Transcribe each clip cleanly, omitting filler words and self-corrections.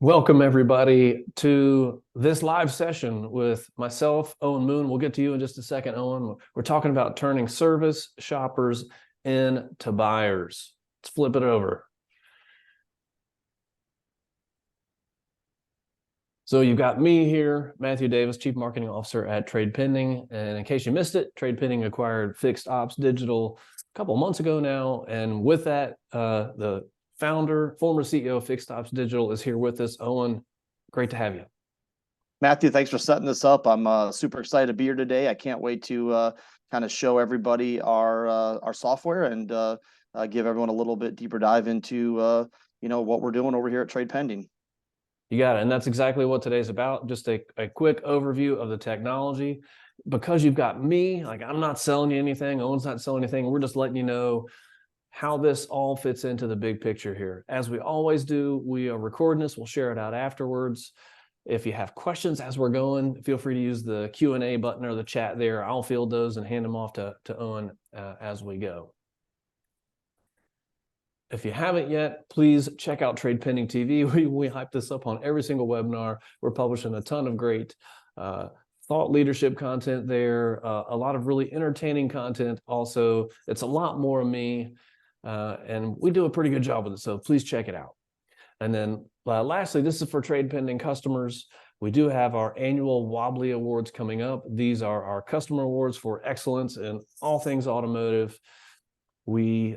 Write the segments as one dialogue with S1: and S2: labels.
S1: Welcome, everybody, to this live session with myself, Owen Moon. We'll get to you in just a second, Owen. We're talking about turning service shoppers into buyers. Let's flip it over. So you've got me here, Matthew Davis, Chief Marketing Officer at TradePending. And in case you missed it, TradePending acquired Fixed Ops Digital a couple of months ago now. And with that, the founder, former CEO of Fixed Ops Digital is here with us. Owen, great to have you.
S2: Matthew, thanks for setting this up. I'm super excited to be here today. I can't wait to kind of show everybody our software and give everyone a little bit deeper dive into what we're doing over here at TradePending.
S1: You got it. And that's exactly what today's about. Just a quick overview of the technology. Because you've got me, like I'm not selling you anything, Owen's not selling anything. We're just letting you know how this all fits into the big picture here. As we always do, we are recording this. We'll share it out afterwards. If you have questions as we're going, feel free to use the Q&A button or the chat there. I'll field those and hand them off to Owen as we go. If you haven't yet, please check out TradePending TV. We hype this up on every single webinar. We're publishing a ton of great thought leadership content there, a lot of really entertaining content. Also, it's a lot more of me, and we do a pretty good job with it, so please check it out. And then lastly, this is for TradePending customers. We do have our annual Wobbly Awards coming up. These are our customer awards for excellence in all things automotive. We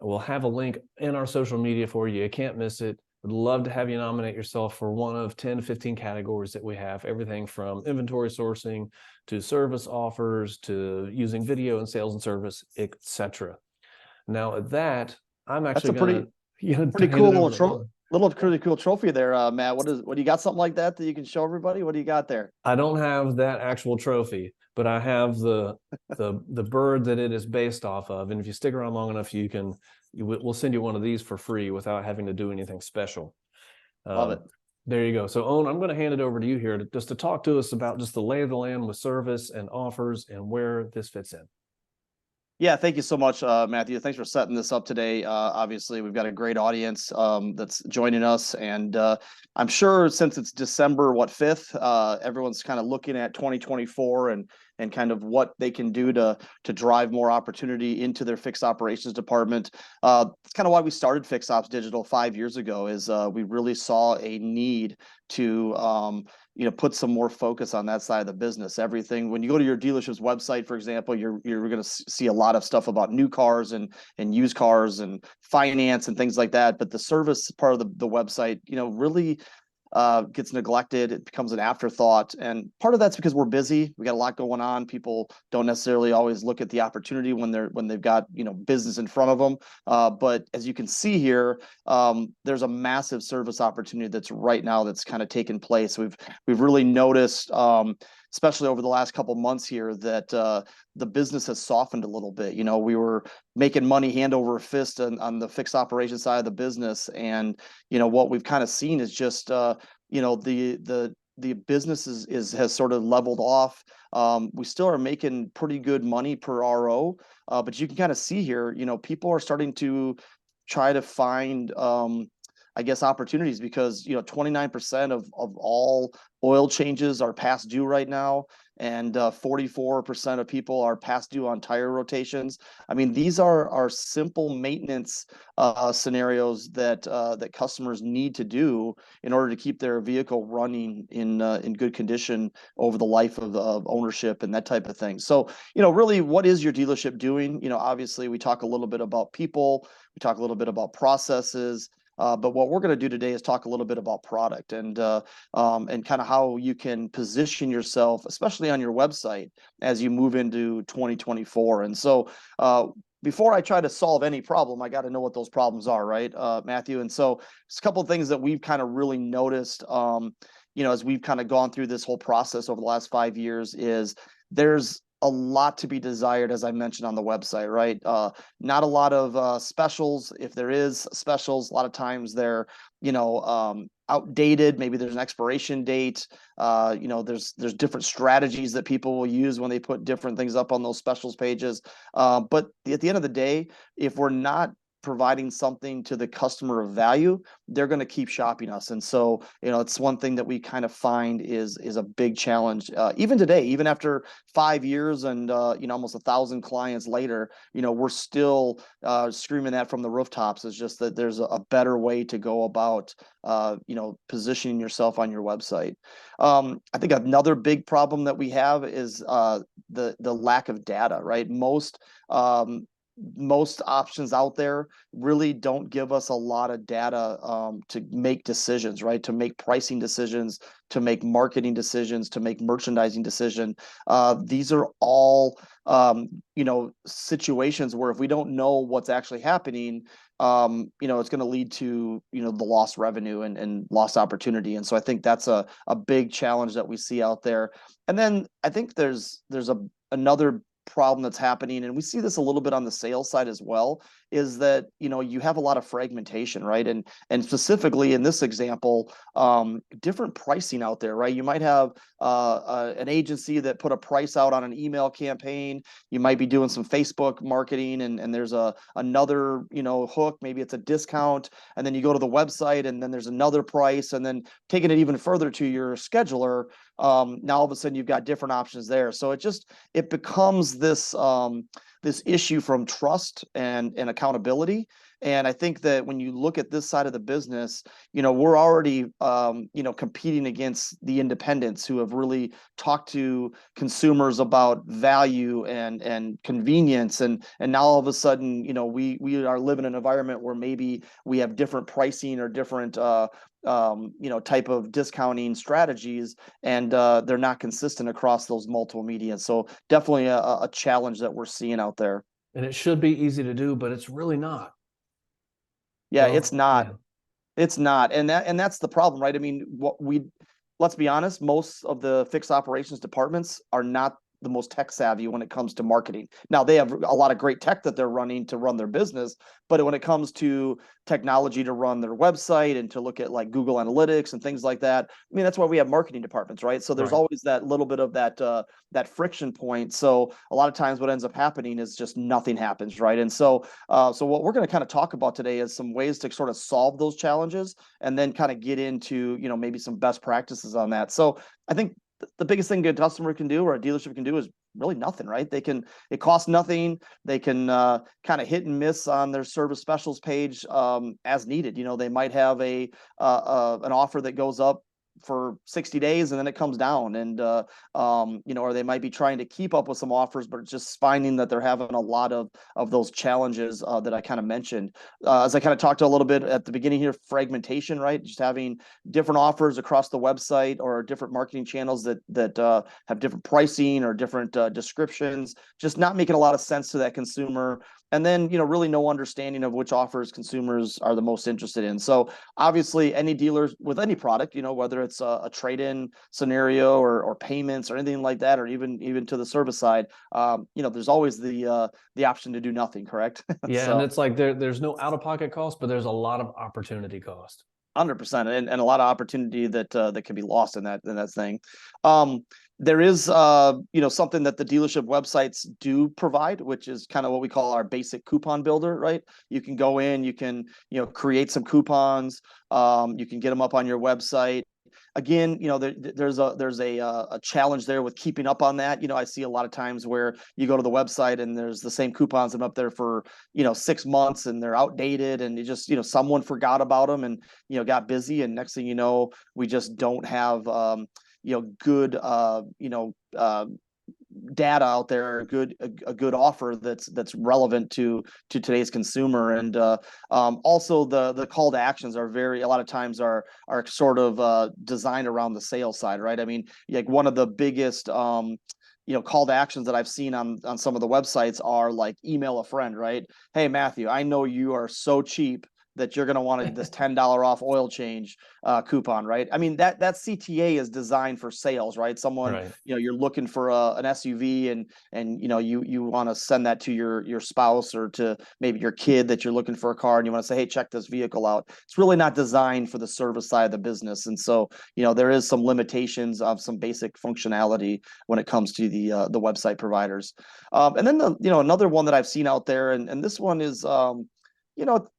S1: will have a link in our social media for you. You can't miss it. Would love to have you nominate yourself for one of 10 to 15 categories that we have, everything from inventory sourcing to service offers to using video and sales and service, etc. Now at that, I'm actually
S2: pretty cool pretty cool trophy there, Matt. What do you got? Something like that you can show everybody? What do you got there?
S1: I don't have that actual trophy, but I have the bird that it is based off of. And if you stick around long enough, we'll send you one of these for free without having to do anything special.
S2: Love it.
S1: There you go. So Owen, I'm going to hand it over to you here just to talk to us about just the lay of the land with service and offers and where this fits in.
S2: Yeah, thank you so much, Matthew. Thanks for setting this up today. Obviously, we've got a great audience that's joining us, and I'm sure since it's December 5th, everyone's kind of looking at 2024 and kind of what they can do to drive more opportunity into their fixed operations department. It's kind of why we started Fixed Ops Digital 5 years ago. Is we really saw a need to put some more focus on that side of the business. Everything, when you go to your dealership's website, for example, you're going to see a lot of stuff about new cars and used cars and finance and things like that. But the service part of the website, really gets neglected. It becomes an afterthought. And part of that's because we're busy. We got a lot going on. People don't necessarily always look at the opportunity when they've got, business in front of them. But as you can see here, there's a massive service opportunity that's right now that's kind of taken place. We've really noticed, especially over the last couple of months here, that the business has softened a little bit. We were making money hand over fist on the fixed operations side of the business, and what we've kind of seen is just the business has sort of leveled off. We still are making pretty good money per RO, but you can kind of see here, people are starting to try to find opportunities because 29% of all oil changes are past due right now, and 44% of people are past due on tire rotations. I mean, these are simple maintenance scenarios that customers need to do in order to keep their vehicle running in good condition over the life of ownership and that type of thing. So, really, what is your dealership doing? Obviously, we talk a little bit about people, we talk a little bit about processes. But what we're going to do today is talk a little bit about product and kind of how you can position yourself, especially on your website, as you move into 2024. And so before I try to solve any problem, I got to know what those problems are, right, Matthew? And so it's a couple of things that we've kind of really noticed, as we've kind of gone through this whole process over the last 5 years, is there's a lot to be desired, as I mentioned on the website, right? Not a lot of specials. If there is specials, a lot of times they're, outdated. Maybe there's an expiration date. There's different strategies that people will use when they put different things up on those specials pages. But at the end of the day, if we're not providing something to the customer of value, they're going to keep shopping us. And so, it's one thing that we kind of find is a big challenge. Even today, even after 5 years and, almost 1,000 clients later, we're still screaming that from the rooftops. Is just that there's a better way to go about, positioning yourself on your website. I think another big problem that we have is the lack of data, right? Most options out there really don't give us a lot of data to make decisions, right? To make pricing decisions, to make marketing decisions, to make merchandising decision. These are all, situations where if we don't know what's actually happening, it's going to lead to, the lost revenue and lost opportunity. And so I think that's a big challenge that we see out there. And then I think there's another problem that's happening, and we see this a little bit on the sales side as well, is that you have a lot of fragmentation, right? And specifically in this example, different pricing out there, right? You might have an agency that put a price out on an email campaign. You might be doing some Facebook marketing, and there's another hook. Maybe it's a discount, and then you go to the website, and then there's another price, and then taking it even further to your scheduler. Now all of a sudden you've got different options there. So it becomes this issue from trust and accountability. And I think that when you look at this side of the business, we're already, competing against the independents who have really talked to consumers about value and convenience. And now all of a sudden, we are living in an environment where maybe we have different pricing or different, type of discounting strategies, and they're not consistent across those multiple media. So definitely a challenge that we're seeing out there.
S1: And it should be easy to do, but it's really not.
S2: Yeah,
S1: Well,
S2: it's not.
S1: yeah.
S2: It's not. And that's the problem, right? I mean, let's be honest, most of the fixed operations departments are not the most tech savvy when it comes to marketing. Now, they have a lot of great tech that they're running to run their business, but when it comes to technology to run their website and to look at like Google Analytics and things like that, I mean, that's why we have marketing departments, right? So there's
S1: Right.
S2: always that little bit of that friction point. So a lot of times what ends up happening is just nothing happens, right? And so what we're going to kind of talk about today is some ways to sort of solve those challenges, and then kind of get into, maybe some best practices on that. So I think the biggest thing a customer can do or a dealership can do is really nothing, right? It costs nothing. They can kind of hit and miss on their service specials page as needed. They might have an offer that goes up for 60 days and then it comes down, and or they might be trying to keep up with some offers, but just finding that they're having a lot of those challenges that I kind of mentioned. As I kind of talked a little bit at the beginning here, fragmentation, right? Just having different offers across the website or different marketing channels that have different pricing or different descriptions, just not making a lot of sense to that consumer. And then, really no understanding of which offers consumers are the most interested in. So obviously any dealer with any product, whether it's a trade-in scenario or payments or anything like that, or even to the service side, there's always the option to do nothing, correct?
S1: Yeah.
S2: So
S1: And it's like there's no out-of-pocket cost, but there's a lot of opportunity cost.
S2: 100%, and a lot of opportunity that can be lost in that thing. There is something that the dealership websites do provide, which is kind of what we call our basic coupon builder, right? You can go in, you can create some coupons, you can get them up on your website. Again, there's a challenge there with keeping up on that. I see a lot of times where you go to the website and there's the same coupons that are up there for 6 months and they're outdated, and you just someone forgot about them and got busy, and next thing you know, we just don't have good data out there, a good offer that's relevant to today's consumer. And also the call to actions are a lot of times are sort of designed around the sales side, right? I mean, like one of the biggest call to actions that I've seen on some of the websites are like email a friend, right? Hey, Matthew, I know you are so cheap that you're going to want this $10 off oil change coupon, right? I mean, that CTA is designed for sales, right? Someone,
S1: Right.
S2: you're looking for an SUV and you want to send that to your spouse or to maybe your kid that you're looking for a car, and you want to say, hey, check this vehicle out. It's really not designed for the service side of the business. And so, there is some limitations of some basic functionality when it comes to the website providers. And then another one that I've seen out there, and this one is,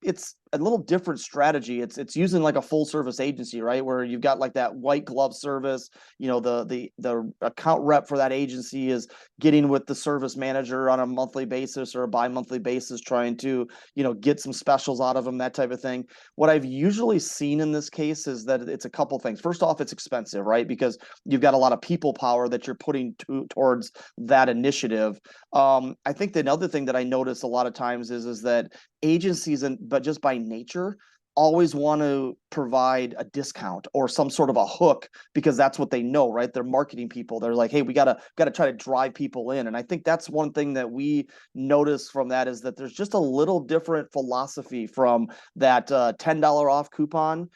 S2: it's a little different strategy. It's using like a full service agency, right? Where you've got like that white glove service. The account rep for that agency is getting with the service manager on a monthly basis or a bi-monthly basis, trying to, get some specials out of them, that type of thing. What I've usually seen in this case is that it's a couple things. First off, it's expensive, right? Because you've got a lot of people power that you're putting towards that initiative. I think the another thing that I notice a lot of times is that agencies, but just by nature, always want to provide a discount or some sort of a hook, because that's what they know, right? They're marketing people. They're like, hey, we gotta try to drive people in. And I think that's one thing that we notice from that, is that there's just a little different philosophy from that $10 off coupon,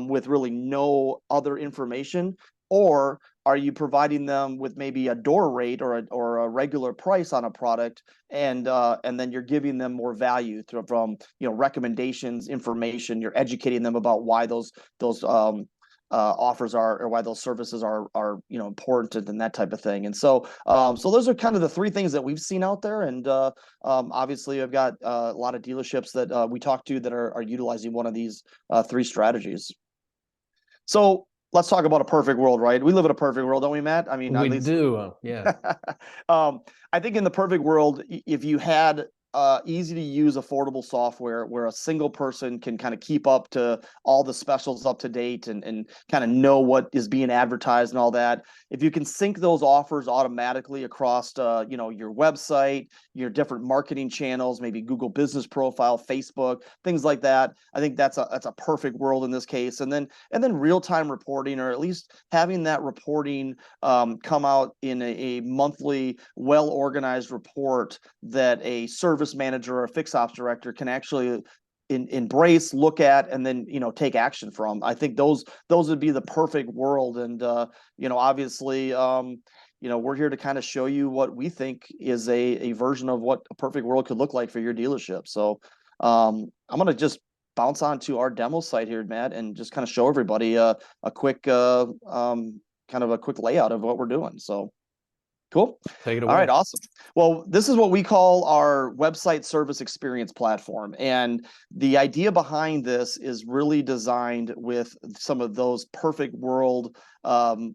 S2: with really no other information. Or are you providing them with maybe a door rate or a regular price on a product, and then you're giving them more value from recommendations, information. You're educating them about why those offers are, or why those services are important, and that type of thing. And so those are kind of the three things that we've seen out there. And obviously, I've got a lot of dealerships that we talk to that are utilizing one of these three strategies. So let's talk about a perfect world, right? We live in a perfect world, don't we, Matt? I mean,
S1: We
S2: at least
S1: do, yeah.
S2: I think in the perfect world, if you had easy to use, affordable software where a single person can kind of keep up to all the specials up to date, and kind of know what is being advertised and all that. If you can sync those offers automatically across, your website, your different marketing channels, maybe Google Business Profile, Facebook, things like that. I think that's a perfect world in this case. And then real-time reporting, or at least having that reporting come out in a monthly, well-organized report that a service manager or a fixed ops director can actually embrace, look at, and then take action from. I think those would be the perfect world. And obviously, we're here to kind of show you what we think is a version of what a perfect world could look like for your dealership. So I'm going to just bounce on to our demo site here, Matt, and just kind of show everybody a quick kind of a quick layout of what we're doing. So cool.
S1: Take it
S2: All
S1: away.
S2: right, awesome. Well, this is what we call our website service experience platform. And the idea behind this is really designed with some of those perfect world,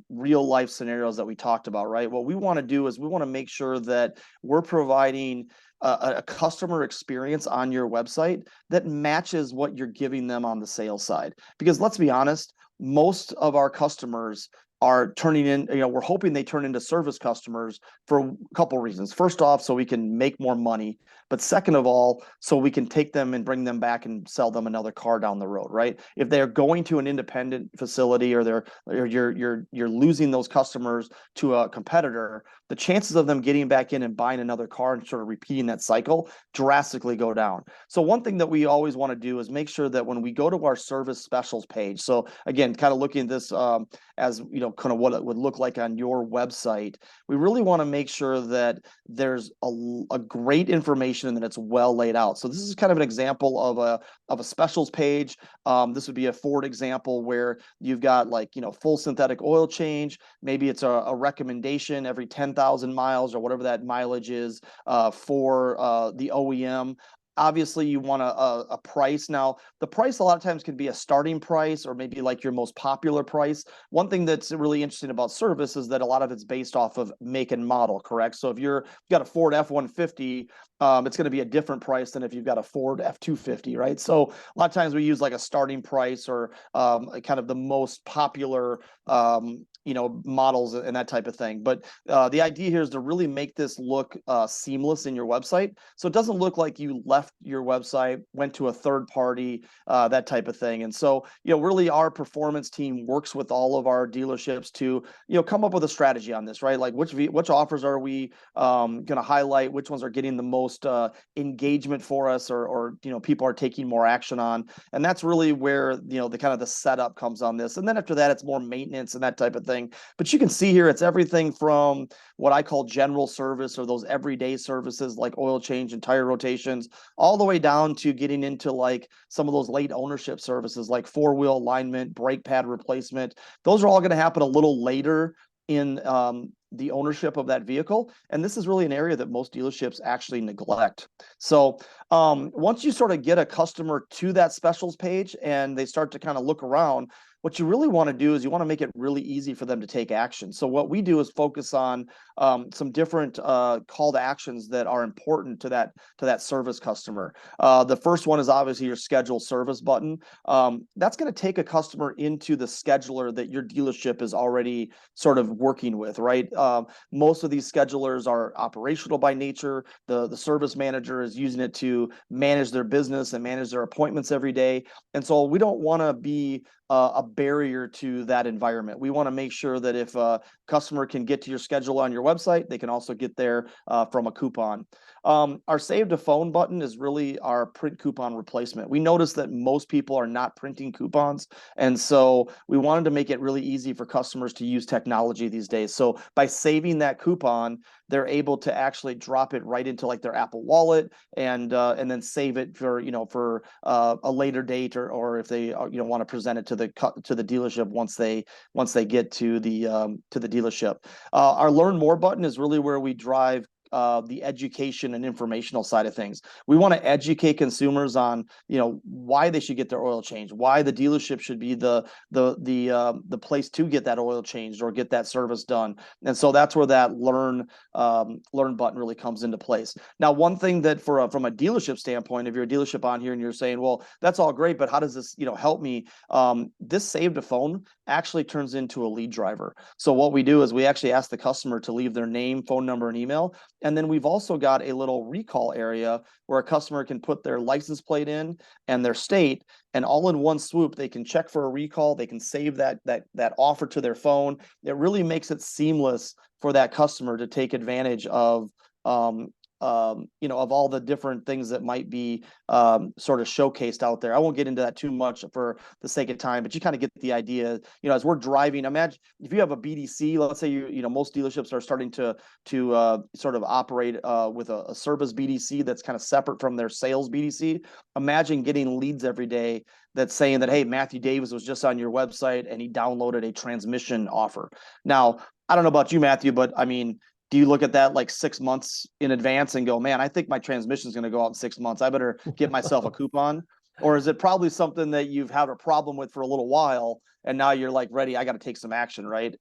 S2: real life scenarios that we talked about, right? What we want to do is we want to make sure that we're providing a customer experience on your website that matches what you're giving them on the sales side. Because let's be honest, most of our customers are turning in, we're hoping they turn into service customers for a couple reasons. First off, so we can make more money. But second of all, so we can take them and bring them back and sell them another car down the road, right? If they're going to an independent facility, or you're losing those customers to a competitor, the chances of them getting back in and buying another car and sort of repeating that cycle drastically go down. So one thing that we always want to do is make sure that when we go to our service specials page, so again, kind of looking at this as kind of what it would look like on your website, we really want to make sure that there's a great information and that it's well laid out. So this is kind of an example of a specials page. This would be a Ford example where you've got full synthetic oil change. Maybe it's a recommendation every 10,000 miles or whatever that mileage is for the OEM. Obviously, you want a price. Now, the price a lot of times can be a starting price, or maybe like your most popular price. One thing that's really interesting about service is that a lot of it's based off of make and model, correct? So if you've got a Ford F-150, it's going to be a different price than if you've got a Ford F-250, right? So a lot of times we use like a starting price, or kind of the most popular models and that type of thing. But the idea here is to really make this look seamless in your website, so it doesn't look like you left your website, went to a third party, that type of thing. And so really our performance team works with all of our dealerships to come up with a strategy on this, right? Like which offers are we going to highlight, which ones are getting the most engagement for us, or people are taking more action on. And that's really where the kind of the setup comes on this. And then after that, it's more maintenance and that type of thing. But you can see here, it's everything from what I call general service, or those everyday services like oil change and tire rotations, all the way down to getting into like some of those late ownership services like four-wheel alignment, brake pad replacement. Those are all going to happen a little later in the ownership of that vehicle. And this is really an area that most dealerships actually neglect. So once you sort of get a customer to that specials page and they start to kind of look around, what you really want to do is you want to make it really easy for them to take action. So what we do is focus on some different call to actions that are important to that service customer. The first one is obviously your schedule service button. That's going to take a customer into the scheduler that your dealership is already sort of working with, right? Most of these schedulers are operational by nature. The service manager is using it to manage their business and manage their appointments every day. And so we don't want to be a barrier to that environment. We want to make sure that if a customer can get to your schedule on your website, they can also get there from a coupon. Our save to phone button is really our print coupon replacement. We noticed that most people are not printing coupons. And so we wanted to make it really easy for customers to use technology these days. So by saving that coupon, they're able to actually drop it right into like their Apple Wallet and then save it for a later date or if they want to present it to the dealership once they get to the dealership. Our Learn More button is really where we drive the education and informational side of things. We want to educate consumers on why they should get their oil changed, why the dealership should be the place to get that oil changed or get that service done. And so that's where that learn button really comes into place. Now, one thing that from a dealership standpoint, if you're a dealership on here and you're saying, well, that's all great, but how does this help me? This save to phone actually turns into a lead driver. So what we do is we actually ask the customer to leave their name, phone number, and email. And then we've also got a little recall area where a customer can put their license plate in and their state, and all in one swoop, they can check for a recall. They can save that offer to their phone. It really makes it seamless for that customer to take advantage of all the different things that might be sort of showcased out there. I won't get into that too much for the sake of time, but you kind of get the idea. As we're driving, imagine if you have a BDC. Let's say most dealerships are starting to sort of operate with a service BDC that's kind of separate from their sales BDC. Imagine getting leads every day that's saying that, hey, Matthew Davis was just on your website and he downloaded a transmission offer. Now, I don't know about you, Matthew, but I mean, do you look at that like 6 months in advance and go, man, I think my transmission is going to go out in 6 months. I better get myself a coupon? Or is it probably something that you've had a problem with for a little while and now you're like ready, I got to take some action, right?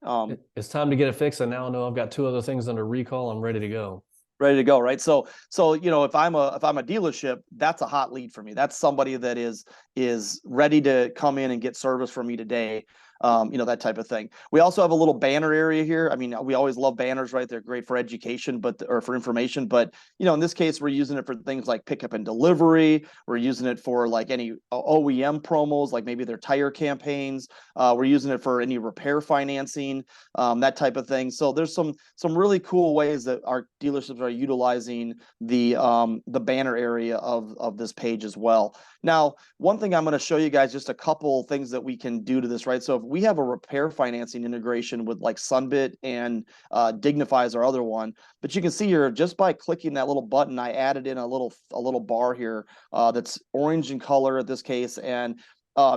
S1: It's time to get it fixed. And now I know I've got 2 other things under recall. I'm ready to go.
S2: Ready to go, right? So if I'm a dealership, that's a hot lead for me. That's somebody that is ready to come in and get service from me today. That type of thing. We also have a little banner area here. I mean, we always love banners, right? They're great for education, or for information. But, in this case, we're using it for things like pickup and delivery. We're using it for like any OEM promos, like maybe their tire campaigns. We're using it for any repair financing, that type of thing. So there's some really cool ways that our dealerships are utilizing the banner area of this page as well. Now, one thing I'm going to show you guys, just a couple things that we can do to this, right? So if we have a repair financing integration with like Sunbit and Dignify is our other one, but you can see here, just by clicking that little button, I added in a little bar here that's orange in color in this case, and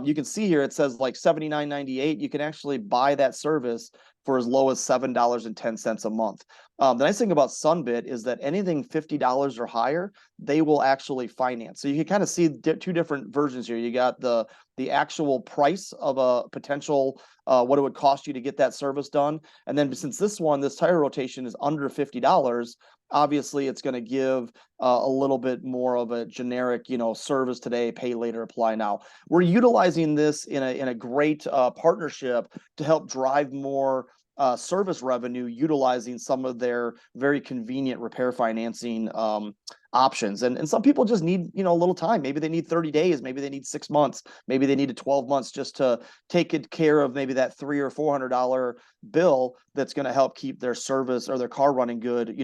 S2: you can see here it says like $79.98. You can actually buy that service for as low as $7.10 a month. The nice thing about Sunbit is that anything $50 or higher, they will actually finance. So you can kind of see 2 different versions here. You got the actual price of a potential, what it would cost you to get that service done. And then since this tire rotation is under $50, obviously it's going to give a little bit more of a generic, service today, pay later, apply now. We're utilizing this in a great partnership to help drive more service revenue, utilizing some of their very convenient repair financing options. And some people just need, a little time. Maybe they need 30 days, maybe they need 6 months, maybe they need 12 months just to take care of maybe that $300 or $400 bill that's going to help keep their service or their car running good,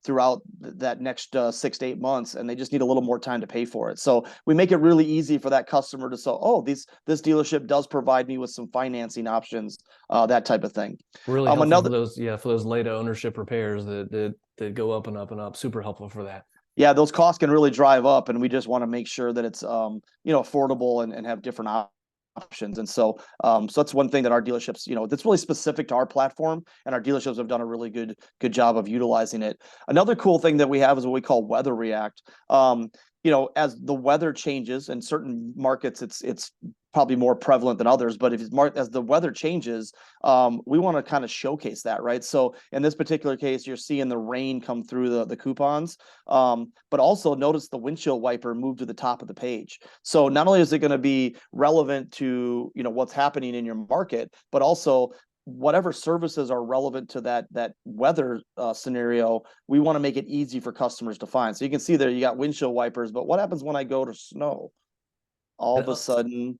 S2: throughout that next 6 to 8 months. And they just need a little more time to pay for it. So we make it really easy for that customer to say, oh, this dealership does provide me with some financing options, that type of thing.
S1: Really helpful for those late ownership repairs that go up and up and up. Super helpful for that.
S2: Yeah, those costs can really drive up, and we just want to make sure that it's affordable and have different options. options. And so that's one thing that our dealerships, that's really specific to our platform, and our dealerships have done a really good job of utilizing it. Another cool thing that we have is what we call Weather React. As the weather changes in certain markets, it's probably more prevalent than others, but as the weather changes, we want to kind of showcase that, right? So in this particular case, you're seeing the rain come through the coupons, but also notice the windshield wiper move to the top of the page. So not only is it going to be relevant to what's happening in your market, but also whatever services are relevant to that weather scenario, we want to make it easy for customers to find. So you can see there, you got windshield wipers, but what happens when I go to snow? All of a sudden,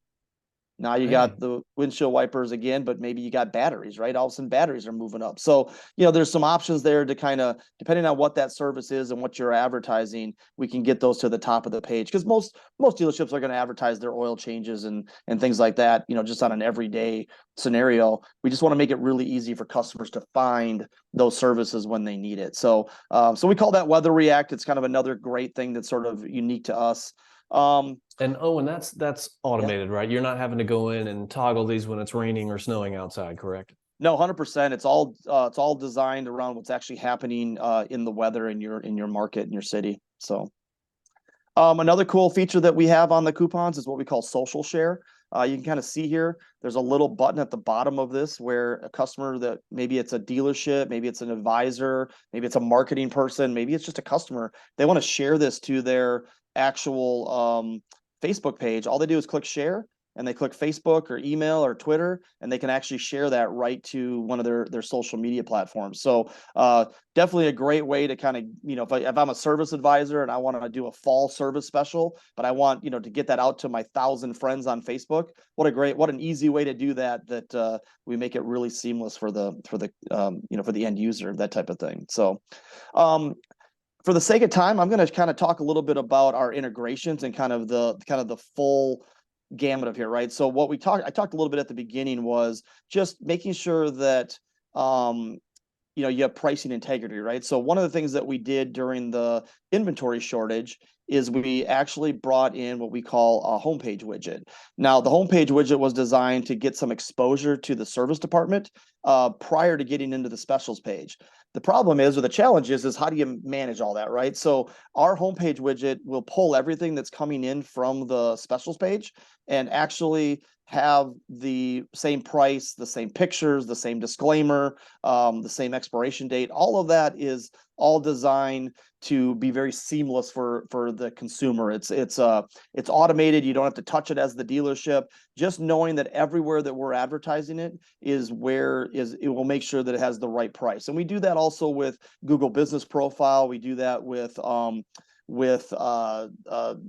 S2: now you got the windshield wipers again, but maybe you got batteries, right? All of a sudden batteries are moving up. So, there's some options there to kind of, depending on what that service is and what you're advertising, we can get those to the top of the page. Because most dealerships are going to advertise their oil changes and things like that, just on an everyday scenario. We just want to make it really easy for customers to find those services when they need it. So we call that Weather React. It's kind of another great thing that's sort of unique to us.
S1: And Owen, that's automated, right? You're not having to go in and toggle these when it's raining or snowing outside, correct?
S2: No, 100%. It's all designed around what's actually happening in the weather in your market, in your city. So another cool feature that we have on the coupons is what we call social share. You can kind of see here, there's a little button at the bottom of this where a customer, that maybe it's a dealership, maybe it's an advisor, maybe it's a marketing person, maybe it's just a customer, they want to share this to their actual Facebook page. All they do is click share, and they click Facebook or email or Twitter, and they can actually share that right to one of their social media platforms. So definitely a great way to kind of, if I'm a service advisor and I want to do a fall service special, but I want, to get that out to my 1,000 friends on Facebook, what an easy way to do that we make it really seamless for the end user, that type of thing. So for the sake of time, I'm going to kind of talk a little bit about our integrations and kind of the full gamut of here, right? So I talked a little bit at the beginning was just making sure that you have pricing integrity, right? So one of the things that we did during the inventory shortage is we actually brought in what we call a homepage widget. Now, the homepage widget was designed to get some exposure to the service department prior to getting into the specials page. The problem is, or the challenge is how do you manage all that, right? So our homepage widget will pull everything that's coming in from the specials page and actually have the same price, the same pictures, the same disclaimer, the same expiration date. All of that is all designed to be very seamless for the consumer. It's automated. You don't have to touch it as the dealership. Just knowing that everywhere that we're advertising it it will make sure that it has the right price. And we do that also with Google Business Profile. We do that with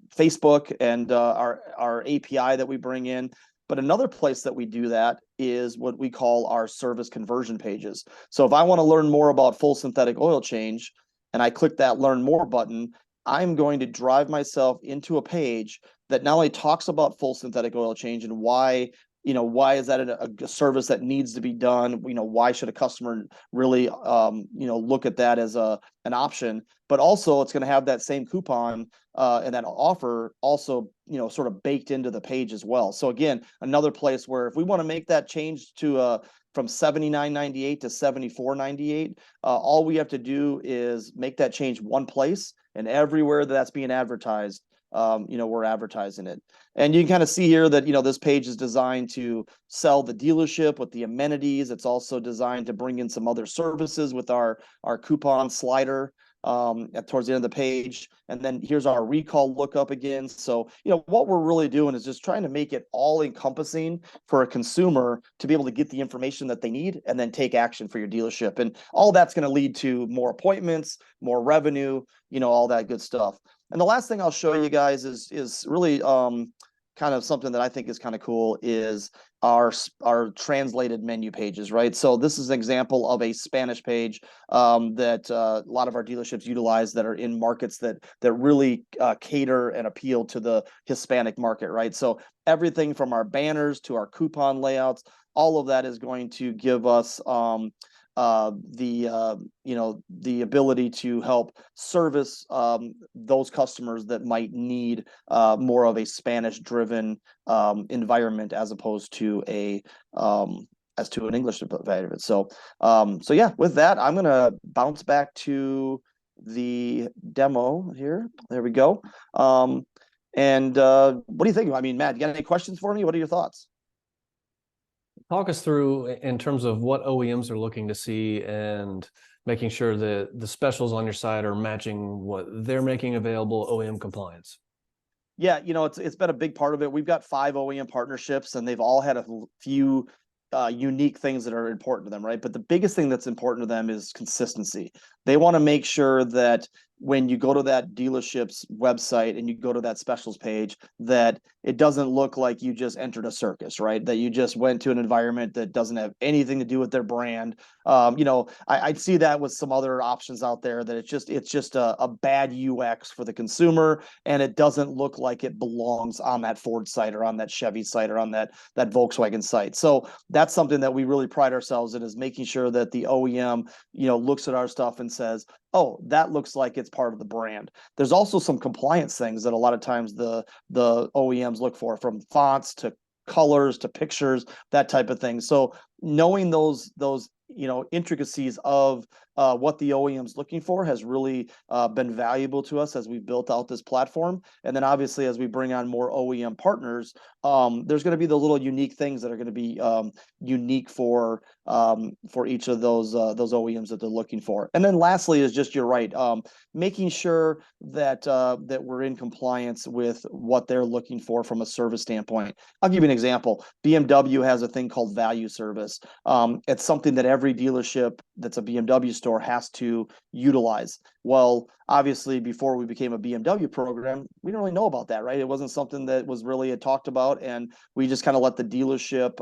S2: Facebook and our API that we bring in. But another place that we do that is what we call our service conversion pages. So if I want to learn more about full synthetic oil change and I click that Learn More button, I'm going to drive myself into a page that not only talks about full synthetic oil change and why is that a service that needs to be done? Why should a customer really, look at that as an option? But also, it's going to have that same coupon and that offer also, sort of baked into the page as well. So again, another place where if we want to make that change to from $79.98 to $74.98, all we have to do is make that change one place, and everywhere that's being advertised, we're advertising it. And you can kind of see here that, this page is designed to sell the dealership with the amenities. It's also designed to bring in some other services with our coupon slider towards the end of the page. And then here's our recall lookup again. So, what we're really doing is just trying to make it all encompassing for a consumer to be able to get the information that they need and then take action for your dealership. And all that's going to lead to more appointments, more revenue, all that good stuff. And the last thing I'll show you guys is really kind of something that I think is kind of cool is our translated menu pages, right? So this is an example of a Spanish page that a lot of our dealerships utilize that are in markets that really cater and appeal to the Hispanic market, right? So everything from our banners to our coupon layouts, all of that is going to give us the ability to help service those customers that might need more of a Spanish-driven environment as opposed to an English environment. So yeah, with that, I'm gonna bounce back to the demo here. There we go. What do you think? I mean, Matt, you got any questions for me? What are your thoughts?
S1: Talk us through in terms of what OEMs are looking to see and making sure that the specials on your site are matching what they're making available, OEM compliance.
S2: Yeah, it's been a big part of it. We've got 5 OEM partnerships, and they've all had a few unique things that are important to them, right? But the biggest thing that's important to them is consistency. They want to make sure that when you go to that dealership's website and you go to that specials page, that it doesn't look like you just entered a circus, right? That you just went to an environment that doesn't have anything to do with their brand. I'd see that with some other options out there, that it's just a bad UX for the consumer, and it doesn't look like it belongs on that Ford site or on that Chevy site or on that Volkswagen site. So that's something that we really pride ourselves in, is making sure that the OEM, looks at our stuff and says, oh, that looks like it's part of the brand. There's also some compliance things that a lot of times the OEMs look for, from fonts to colors to pictures, that type of thing. So knowing those intricacies of what the OEM's looking for has really been valuable to us as we built out this platform. And then obviously, as we bring on more OEM partners, there's going to be the little unique things that are going to be unique for each of those OEMs that they're looking for. And then lastly is just, you're right, making sure that we're in compliance with what they're looking for from a service standpoint. I'll give you an example. BMW has a thing called value service. It's something that every dealership that's a BMW store has to utilize. Well, obviously, before we became a BMW program, we didn't really know about that, right? It wasn't something that was really talked about, and we just kind of let the dealership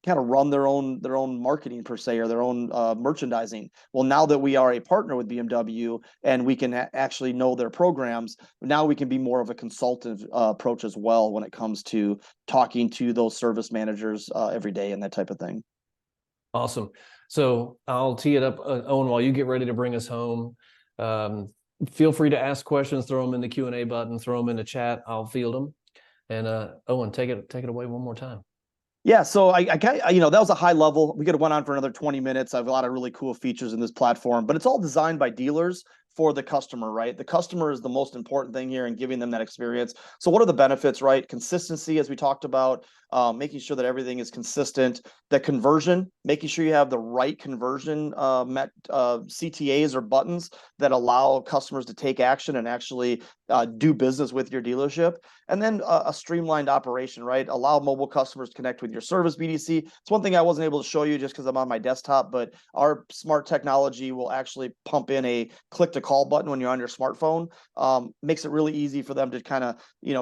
S2: kind of run their own marketing per se, or their own merchandising. Well, now that we are a partner with BMW and we can actually know their programs, now we can be more of a consultative approach as well when it comes to talking to those service managers every day and that type of thing.
S1: Awesome. So I'll tee it up, Owen, while you get ready to bring us home. Feel free to ask questions, throw them in the Q&A button, throw them in the chat. I'll field them. And Owen, take it away one more time.
S2: Yeah, so I that was a high level. We could have went on for another 20 minutes. I have a lot of really cool features in this platform, but it's all designed by dealers for the customer, right? The customer is the most important thing here, and giving them that experience. So what are the benefits, right? Consistency, as we talked about, making sure that everything is consistent. The conversion, making sure you have the right conversion CTAs or buttons that allow customers to take action and actually do business with your dealership. And then a streamlined operation, right? Allow mobile customers to connect with your service BDC. It's one thing I wasn't able to show you just because I'm on my desktop, but our smart technology will actually pump in a click to call button when you're on your smartphone. Makes it really easy for them to kind of,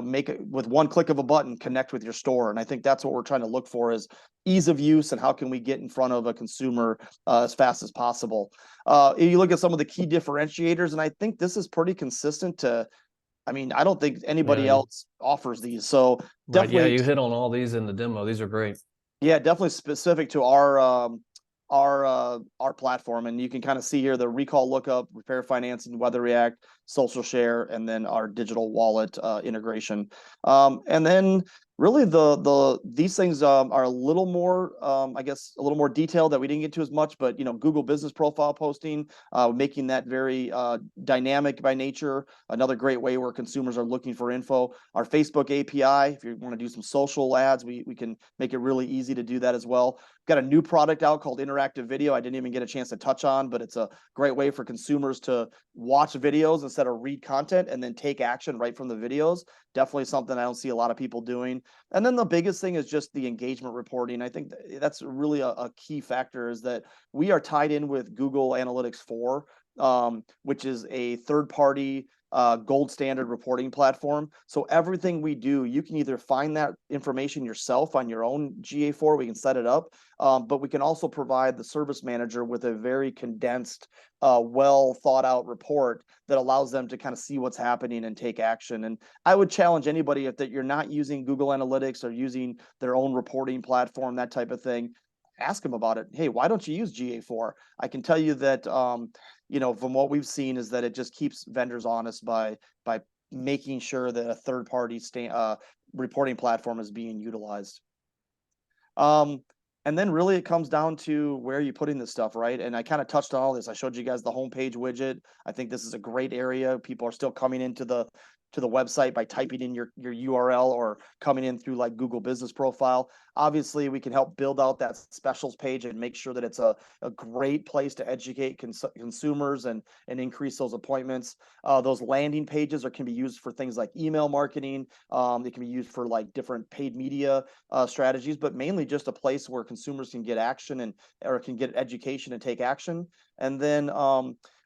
S2: make it with one click of a button, connect with your store. And I think that's what we're trying to look for, is ease of use and how can we get in front of a consumer as fast as possible. You look at some of the key differentiators, and I think this is pretty consistent to, I don't think anybody else offers these. So definitely,
S1: right, yeah, you hit on all these in the demo. These are great.
S2: Yeah, definitely specific to our platform. And you can kind of see here the recall lookup, repair financing, weather react, social share, and then our digital wallet integration. And then really these things are a little more, I guess, a little more detailed that we didn't get to as much, but Google business profile posting, making that very dynamic by nature. Another great way where consumers are looking for info. Our Facebook API, if you want to do some social ads, we can make it really easy to do that as well. Got a new product out called interactive video. I didn't even get a chance to touch on, but it's a great way for consumers to watch videos instead of read content and then take action right from the videos. Definitely something I don't see a lot of people doing. And then the biggest thing is just the engagement reporting. I think that's really a key factor, is that we are tied in with Google Analytics 4, which is a third-party gold standard reporting platform. So everything we do, you can either find that information yourself on your own GA4, we can set it up, but we can also provide the service manager with a very condensed, well thought out report that allows them to kind of see what's happening and take action. And I would challenge anybody, if that you're not using Google Analytics or using their own reporting platform, that type of thing, ask them about it. Hey, why don't you use GA4? I can tell you that, you know, from what we've seen is that it just keeps vendors honest by making sure that a third party reporting platform is being utilized. And then really it comes down to where you're putting this stuff, right? And I kind of touched on all this. I showed you guys the homepage widget. I think this is a great area. People are still coming into the website by typing in your URL or coming in through like Google Business Profile. Obviously, we can help build out that specials page and make sure that it's a great place to educate consumers and increase those appointments. Those landing pages can be used for things like email marketing. They can be used for like different paid media strategies, but mainly just a place where consumers can get action or can get education and take action. And then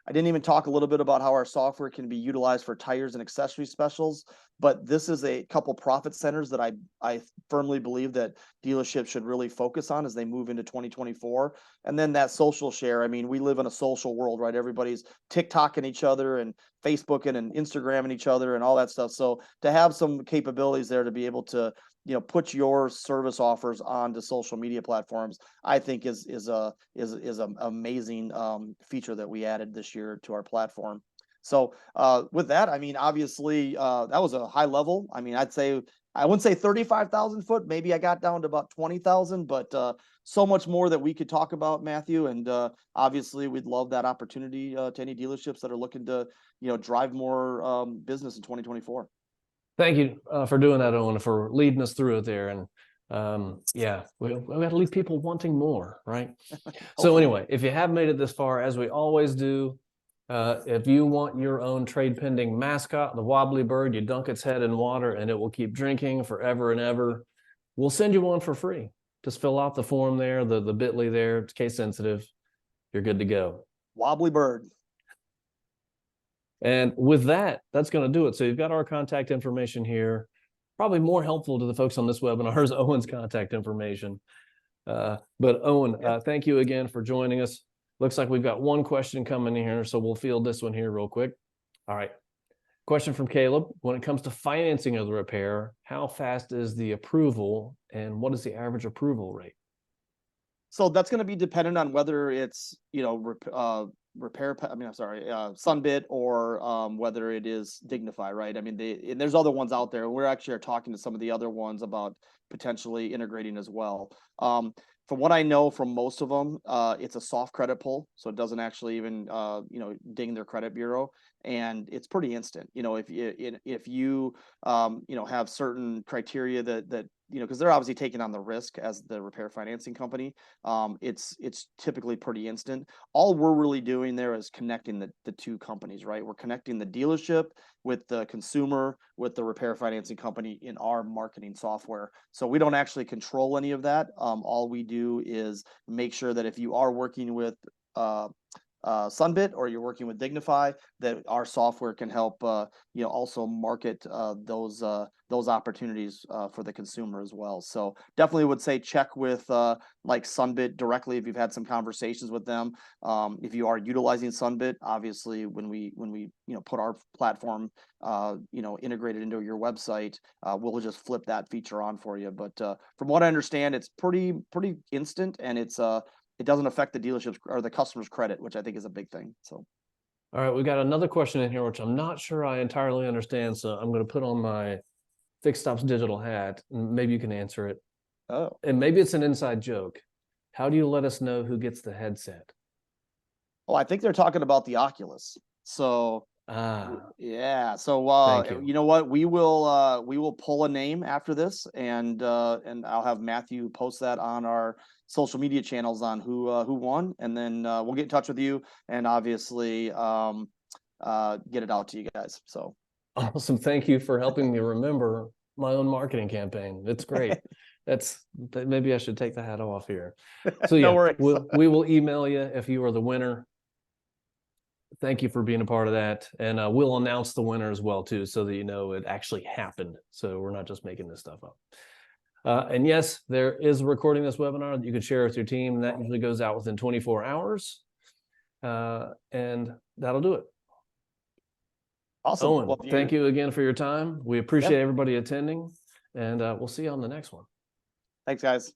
S2: I didn't even talk a little bit about how our software can be utilized for tires and accessory specials, but this is a couple profit centers that I firmly believe that dealerships should really focus on as they move into 2024. And then that social share. I mean, we live in a social world, right? Everybody's TikToking each other and Facebooking and Instagramming each other and all that stuff. So to have some capabilities there to be able to, you know, put your service offers onto social media platforms, I think is an amazing feature that we added this year to our platform. So with that, I mean, obviously that was a high level. I mean, I wouldn't say 35,000 foot. Maybe I got down to about 20,000, but so much more that we could talk about, Matthew. And obviously, we'd love that opportunity to any dealerships that are looking to, you know, drive more business in 2024.
S1: Thank you for doing that, Owen, for leading us through it there. And yeah, we got to leave people wanting more, right? So anyway, if you have made it this far, as we always do, if you want your own TradePending mascot, the wobbly bird, you dunk its head in water and it will keep drinking forever and ever. We'll send you one for free. Just fill out the form there, the bit.ly there. It's case sensitive. You're good to go.
S2: Wobbly bird.
S1: And with that, that's going to do it. So you've got our contact information here. Probably more helpful to the folks on this webinar is Owen's contact information. But Owen, thank you again for joining us. Looks like we've got one question coming in here, so we'll field this one here real quick. All right. Question from Caleb. When it comes to financing of the repair, how fast is the approval and what is the average approval rate?
S2: So that's going to be dependent on whether it's, you know, Sunbit or whether it is Dignify, right? I mean, and there's other ones out there. We're actually are talking to some of the other ones about potentially integrating as well. From what I know from most of them, it's a soft credit pull, so it doesn't actually even you know, ding their credit bureau, and it's pretty instant. You know, if you you know, have certain criteria that you know, because they're obviously taking on the risk as the repair financing company, it's typically pretty instant. All we're really doing there is connecting the two companies, right? We're connecting the dealership with the consumer, with the repair financing company in our marketing software. So we don't actually control any of that. All we do is make sure that if you are working with Sunbit or you're working with Dignify, that our software can help you know, also market those opportunities for the consumer as well. So definitely would say check with like Sunbit directly if you've had some conversations with them. If you are utilizing Sunbit, obviously when we you know, put our platform you know, integrated into your website, we'll just flip that feature on for you. But from what I understand, it's pretty instant, and it doesn't affect the dealership's or the customer's credit, which I think is a big thing. So,
S1: all right, we got another question in here, which I'm not sure I entirely understand. So I'm going to put on my Fixed Stops Digital hat, and maybe you can answer it.
S2: oh,
S1: And maybe it's an inside joke. How do you let us know who gets the headset?
S2: well, I think they're talking about the Oculus. So, yeah. So, you know what? We will pull a name after this, and I'll have Matthew post that on our social media channels on who won, and then we'll get in touch with you and obviously get it out to you guys. So
S1: awesome. Thank you for helping me remember my own marketing campaign. It's great. Maybe I should take the hat off here. So yeah,
S2: no worries.
S1: we will email you if you are the winner. Thank you for being a part of that. And we'll announce the winner as well, too, so that you know it actually happened. So we're not just making this stuff up. And yes, there is a recording of this webinar that you can share with your team. And that usually goes out within 24 hours. And that'll do it.
S2: Awesome.
S1: Owen,
S2: well,
S1: thank you again for your time. We appreciate everybody attending. And we'll see you on the next one.
S2: Thanks, guys.